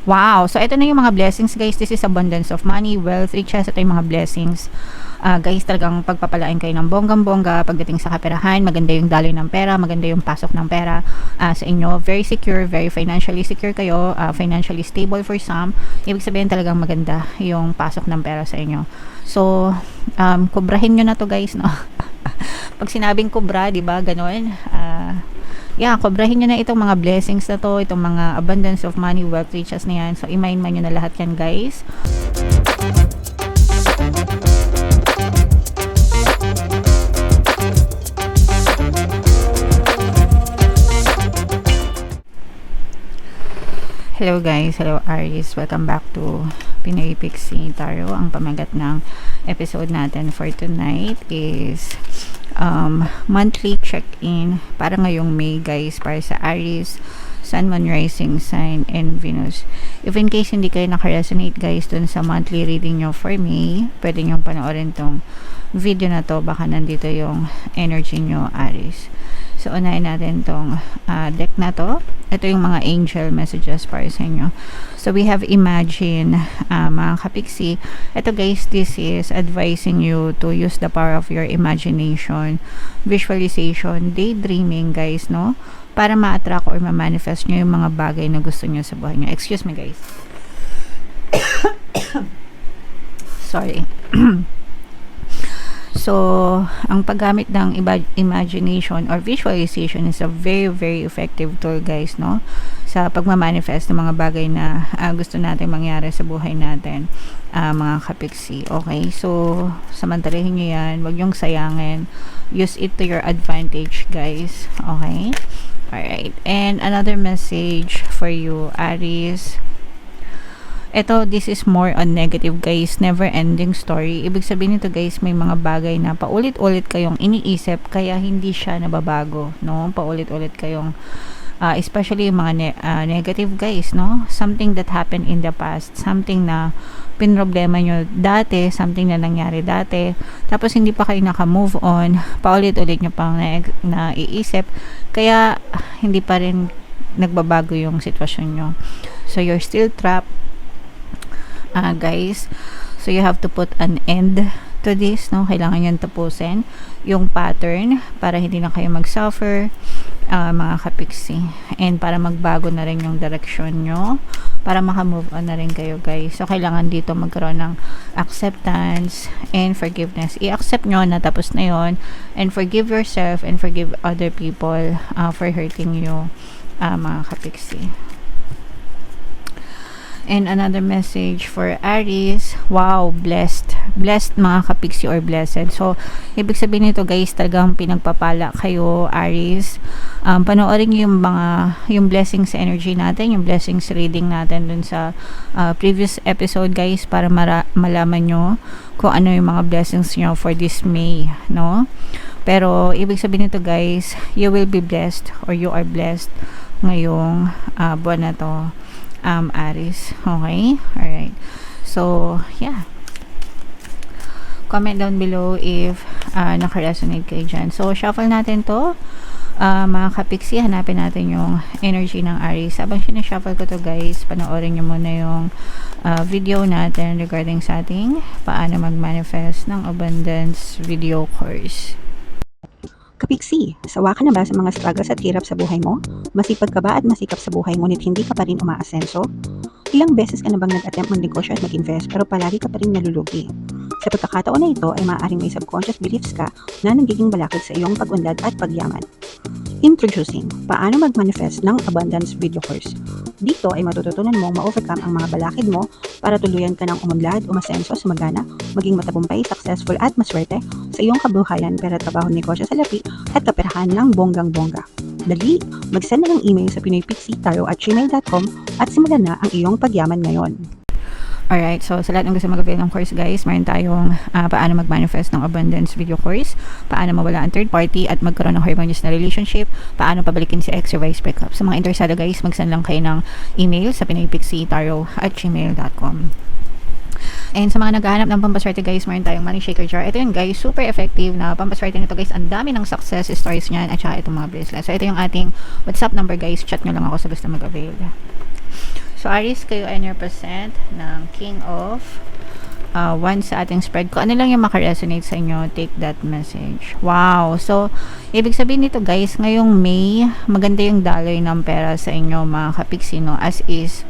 Wow! So, ito na yung mga blessings, guys. This is abundance of money, wealth, riches. Ito yung mga blessings. Guys, talagang pagpapalain kayo ng bonggang-bongga pagdating sa kaperahan. Maganda yung daloy ng pera, maganda yung pasok ng pera sa inyo. Very secure, very financially secure kayo, financially stable for some. Ibig sabihin talagang maganda yung pasok ng pera sa inyo. So, kubrahin nyo na to, guys, no? Pag sinabing kubra, di ba, ganon, kubrahin nyo na itong mga blessings na to, itong mga abundance of money, wealth, riches na yan. So, imain-man nyo na lahat yan, guys. Hello guys, hello Aries, welcome back to Pinoy Pixie Tarot. Ang pamagat ng episode natin for tonight is monthly check-in para ngayong May, guys, para sa Aries, Sun, Moon, Rising Sign, and Venus. If in case hindi kayo nakaresonate, guys, dun sa monthly reading nyo for May, pwede nyo panoorin tong video na to, baka nandito yung energy nyo, Aries. So, unahin natin tong deck na to. Ito yung mga angel messages para sa inyo. So, we have Imagine, mga kapiksi. Ito, guys, this is advising you to use the power of your imagination, visualization, daydreaming, guys, no? Para ma-attract or ma-manifest nyo yung mga bagay na gusto nyo sa buhay nyo. Excuse me, guys. Sorry. So, ang paggamit ng imagination or visualization is a very, very effective tool, guys, no? Sa pagmamanifest ng mga bagay na gusto natin mangyari sa buhay natin, mga kapiksi. Okay? So, samantalahin nyo yan. Huwag yung sayangin. Use it to your advantage, guys. Okay? Alright. And another message for you, Aries. Ito, this is more on negative, guys. Never ending story. Ibig sabihin nito, guys, may mga bagay na paulit-ulit kayong iniisip kaya hindi siya nababago, no? Paulit-ulit kayong especially yung mga negative, guys, no? Something that happened in the past, something na pinroblema nyo dati, something na nangyari dati, tapos hindi pa kayo naka-move on, paulit-ulit nyo pang naiisip, kaya hindi pa rin nagbabago yung sitwasyon nyo. So, you're still trapped, guys. So, you have to put an end to this, no? Kailangan yan tapusin yung pattern para hindi na kayo mag-suffer, mga kapiksi. And para magbago na rin yung direction nyo, para maka-move on na rin kayo, guys. So, kailangan dito magkaroon ng acceptance and forgiveness. I-accept nyo na tapos na yon, and forgive yourself and forgive other people for hurting you, mga kapiksi. And another message for Aries. Wow, blessed. Blessed, mga kapiksi, or blessed. So, ibig sabihin nito, guys, talagang pinagpapala kayo, Aries. Panoorin nyo yung blessings energy natin, yung blessings reading natin dun sa previous episode, guys, para malaman nyo kung ano yung mga blessings nyo for this May, no? Pero, ibig sabihin nito, guys, you will be blessed or you are blessed ngayong buwan na to, Aries. Okay? Alright. So, yeah. Comment down below if naka-resonate kayo dyan. So, shuffle natin to. Mga kapiksi, hanapin natin yung energy ng Aries. Habang sinashuffle ko to, guys, panoorin nyo muna yung video natin regarding sa ating paano mag-manifest ng abundance video course. Kapiksi, sawa ka na ba sa mga struggles at hirap sa buhay mo? Masipag ka ba at masikap sa buhay ngunit hindi ka pa rin umaasenso? Ilang beses ka na bang nag-attempt mag-negosyo at mag-invest pero palagi ka pa rin nalulugi? Sa pagkakataon na ito ay maaaring may subconscious beliefs ka na nagiging balakid sa iyong pag-unlad at pagyaman. Introducing, paano mag-manifest ng abundance video course. Dito ay matututunan mong ma-overcome ang mga balakid mo para tuluyan ka ng umunlad, umasenso, sumagana, maging matagumpay, successful at maswerte sa iyong kabuhayan, pera, trabaho, negosyo, salapi at kaperahan ng bonggang-bongga. Dali, mag-send na ng email sa pinoypixie@gmail.com at simulan na ang iyong pagyaman ngayon. Alright, so sa lahat ng gusto mag-avail ng course, guys, mayroon tayong paano mag-manifest ng abundance video course, paano mawala ang third party at magkaroon ng harmonious na relationship, paano pabalikin si ex or vice breakup. Sa mga interesado, guys, mag-send lang kayo ng email sa pinoypixie@gmail.com. And sa mga naghahanap ng pampaswerte, guys, mayroon tayong money shaker jar. Ito yun, guys, super effective na pampaswerte nito, guys. Ang dami ng success stories niyan at saka itong mga bracelets. So ito yung ating WhatsApp number, guys. Chat nyo lang ako sa gusto mag-avail. So So, Aries, kayo ay represent ng King of Wands sa ating spread. Kung ano lang yung makaresonate sa inyo, take that message. Wow! So, ibig sabihin nito guys, ngayong May, maganda yung daloy ng pera sa inyo mga kapiksi, no? As is,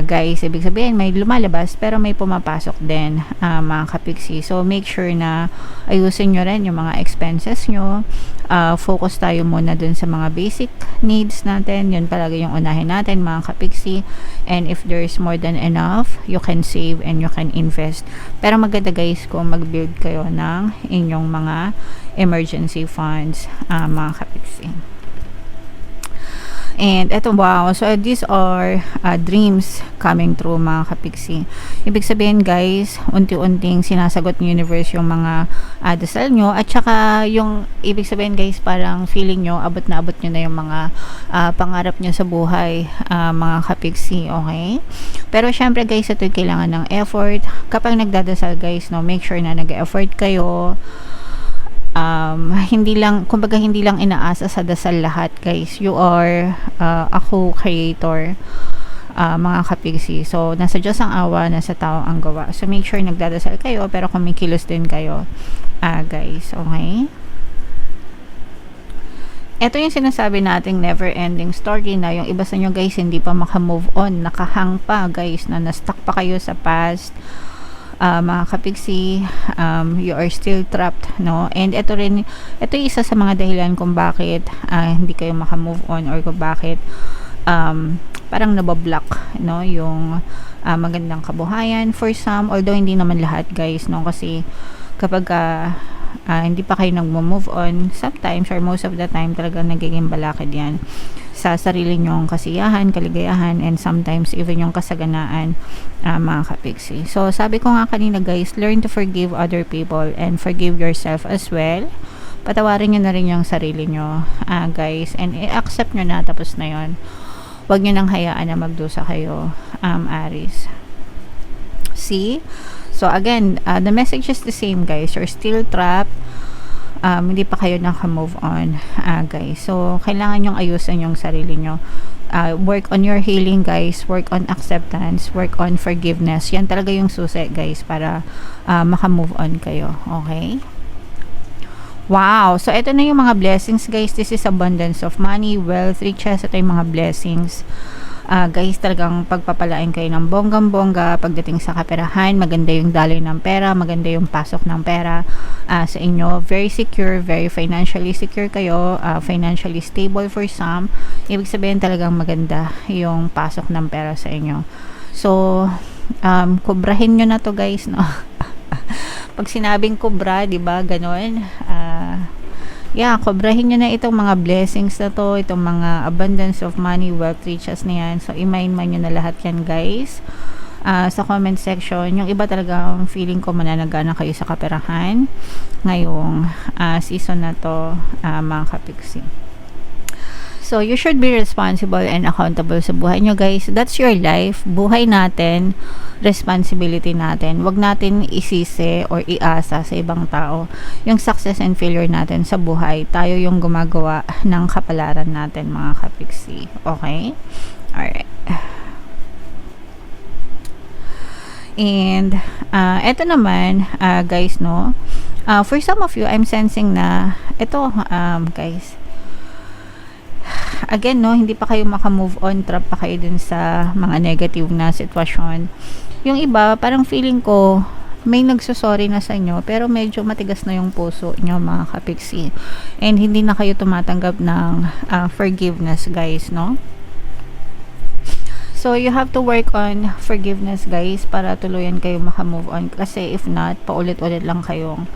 guys, ibig sabihin may lumalabas pero may pumapasok din mga kapiksi. So, make sure na ayusin nyo rin yung mga expenses nyo. Focus tayo muna dun sa mga basic needs natin. Yun palagi yung unahin natin mga kapiksi. And if there's more than enough, you can save and you can invest. Pero maganda guys kung mag-build kayo ng inyong mga emergency funds mga kapiksi. And eto, wow, so these are dreams coming true mga kapiksi. Ibig sabihin guys, unti-unting sinasagot ng universe yung mga dasal nyo, at saka yung ibig sabihin guys, parang feeling nyo abot na yung mga pangarap nyo sa buhay mga kapiksi, okay? Pero syempre guys, ito kailangan ng effort. Kapag nagdadasal guys, no, make sure na nag-effort kayo. Hindi lang, kumbaga hindi lang inaasa sa dasal lahat guys. You are a co-creator mga kapiksi. So, nasa Diyos ang awa, nasa tao ang gawa. So, make sure nagdadasal kayo, pero kumikilos din kayo guys, okay? Ito yung sinasabi nating never-ending story na yung iba sa inyo guys, hindi pa makamove on, nakahang pa guys, na na-stuck pa kayo sa past. Mga kapiksi, you are still trapped, no? And ito rin, ito yung isa sa mga dahilan kung bakit hindi kayo makamove on, or kung bakit parang nabablock, no? Yung magandang kabuhayan for some, although hindi naman lahat guys, no? Kasi kapag hindi pa kayo nag-move on, sometimes or most of the time talaga nagiging balakid yan sa sarili nyong kasiyahan, kaligayahan, and sometimes even yung kasaganaan mga kapiksi. So, sabi ko nga kanina guys, learn to forgive other people and forgive yourself as well. Patawarin nyo na rin yung sarili nyo guys, and i-accept nyo na, tapos na yon. Huwag nyo nang hayaan na magdusa kayo Aries. See? So, again, the message is the same guys. You're still trapped. Hindi pa kayo naka-move on guys. So, kailangan nyong ayusin yung sarili nyo. Work on your healing guys. Work on acceptance. Work on forgiveness. Yan talaga yung susi guys para maka-move on kayo. Okay? Wow! So, ito na yung mga blessings guys. This is abundance of money, wealth, riches. Ito yung mga blessings. Guys, talagang pagpapalain kayo ng bonggang-bongga pagdating sa kaperahan. Maganda yung daloy ng pera, maganda yung pasok ng pera sa inyo. Very secure, very financially secure kayo, financially stable for some. Ibig sabihin talagang maganda yung pasok ng pera sa inyo. So, kubrahin nyo na to guys, no? Pag sinabing kubra, di ba, ganon, kubrahin nyo na itong mga blessings na to, itong mga abundance of money, wealth, riches na yan. So, imain-man nyo na lahat yan guys sa comment section. Yung iba talagang feeling ko mananagana kayo sa kaperahan ngayong season na to mga kapiksi. So, you should be responsible and accountable sa buhay nyo guys. That's your life. Buhay natin, responsibility natin. Huwag natin isisi or iasa sa ibang tao. Yung success and failure natin sa buhay, tayo yung gumagawa ng kapalaran natin mga kapiksi. Okay? Alright. And, eto naman, guys, no? For some of you, I'm sensing na, ito, guys, again, no, hindi pa kayo makamove on, trap pa kayo dun sa mga negative na sitwasyon. Yung iba, parang feeling ko may nagsusorry na sa inyo, pero medyo matigas na yung puso nyo mga kapiksi, and hindi na kayo tumatanggap ng forgiveness guys, no? So, you have to work on forgiveness guys para tuluyan kayo makamove on, kasi if not, paulit-ulit lang kayong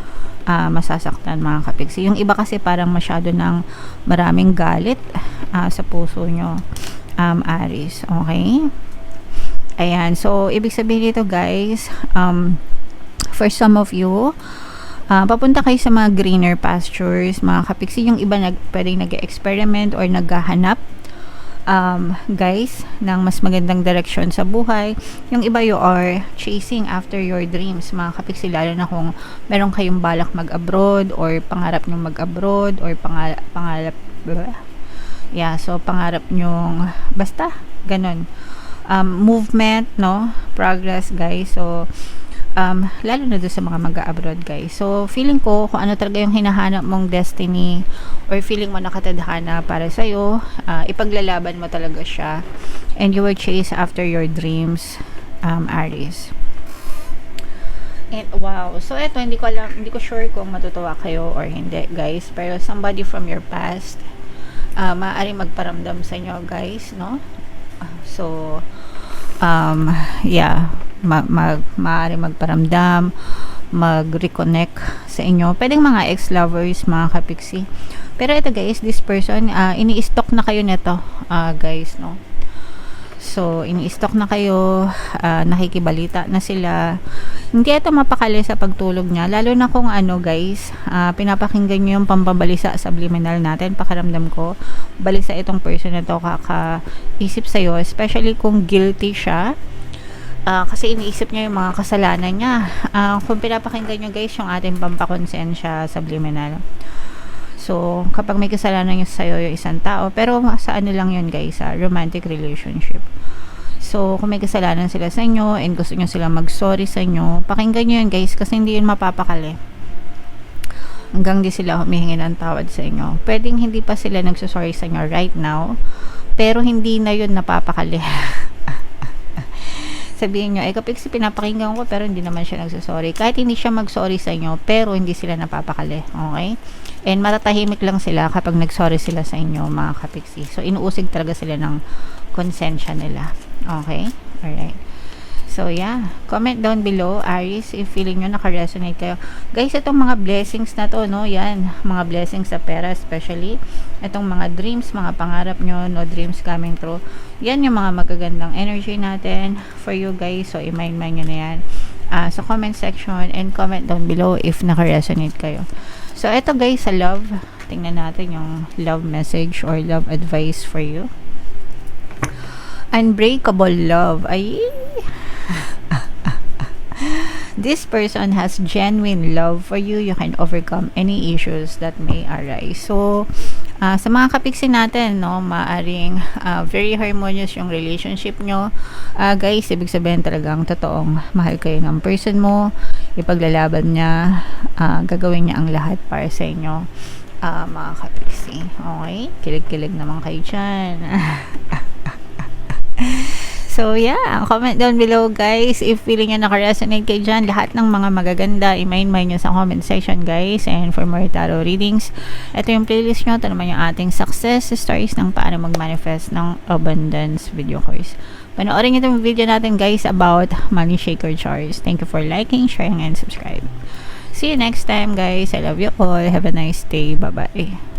masasaktan mga kapiksi. Yung iba kasi parang masyado ng maraming galit sa puso nyo Aries, okay? Ayan, so ibig sabihin dito guys, for some of you, papunta kayo sa mga greener pastures mga kapiksi. Yung iba pwedeng nag-experiment or naghahanap guys ng mas magandang direction sa buhay. Yung iba, you are chasing after your dreams mga kapiksi, lalo na kung meron kayong balak mag-abroad or pangarap nyong mag-abroad or pangarap so pangarap nyong basta ganon movement, no? Progress, guys. So, lalo na doon sa mga mag-abroad, guys. So, feeling ko, kung ano talaga yung hinahanap mong destiny or feeling mo nakatadhana para sa'yo, ipaglalaban mo talaga siya. And you will chase after your dreams, Aries. And wow, so eto, hindi ko sure kung matutuwa kayo or hindi, guys. Pero somebody from your past, maaari magparamdam sa inyo, guys, no? So, yeah, maaari magparamdam, mag-reconnect sa inyo. Pwedeng mga ex-lovers, mga kapiksi. Pero ito, guys, this person, ini-stock na kayo nito, guys, no? So, ini-stock na kayo, nakikibalita na sila. Hindi ito mapakali sa pagtulog niya. Lalo na kung ano, guys, pinapakinggan nyo yung pampabalisa subliminal natin. Pakiramdam ko, balisa itong person na to kakaisip sa'yo. Especially kung guilty siya. Kasi iniisip niya yung mga kasalanan niya. Kung pinapakinggan nyo, guys, yung ating pampakonsensya subliminal. So, kapag may kasalanan nyo sa'yo yung isang tao, pero sa ano lang yun, guys, romantic relationship. So, kung may kasalanan sila sa inyo and gusto nyo sila mag-sorry sa inyo, pakinggan nyo yun, guys, kasi hindi yun mapapakali. Hanggang di sila humihingi ng tawad sa inyo. Pwedeng hindi pa sila nagsusorry sa inyo right now, pero hindi na yun napapakali. Sabihin nyo, kapiksi pinapakinggan ko pero hindi naman siya nagsasorry. Kahit hindi siya mag-sorry sa inyo, pero hindi sila napapakali. Okay? And matatahimik lang sila kapag nag-sorry sila sa inyo, mga kapiksi. So, inuusig talaga sila ng konsensya nila. Okay? Alright. So, yeah. Comment down below, Aries, if feeling nyo naka-resonate kayo. Guys, itong mga blessings na to, no? Yan. Mga blessings sa pera, especially. Itong mga dreams, mga pangarap nyo, no? Dreams coming true. Yan yung mga magagandang energy natin for you guys. So, i-mind nyo na yan. Sa comment section and comment down below if naka-resonate kayo. So, ito guys, sa love. Tingnan natin yung love message or love advice for you. Unbreakable love. Ay! This person has genuine love for you. You can overcome any issues that may arise. So, sa mga kapiksi natin, no, maaring very harmonious yung relationship nyo. Guys, ibig sabihin talagang totoong mahal kayo ng person mo. Ipaglalaban niya, gagawin niya ang lahat para sa inyo, mga kapiksi. Okay? Kilig-kilig naman kayo dyan. So, yeah. Comment down below, guys. If feeling nyo naka-resonate kayo dyan, lahat ng mga magaganda, i-mind nyo sa comment section, guys. And for more tarot readings, ito yung playlist nyo. Ito naman yung ating success stories ng paano mag-manifest ng abundance video course. Panoorin nyo itong video natin, guys, about money shaker charts. Thank you for liking, sharing, and subscribe. See you next time, guys. I love you all. Have a nice day. Bye-bye.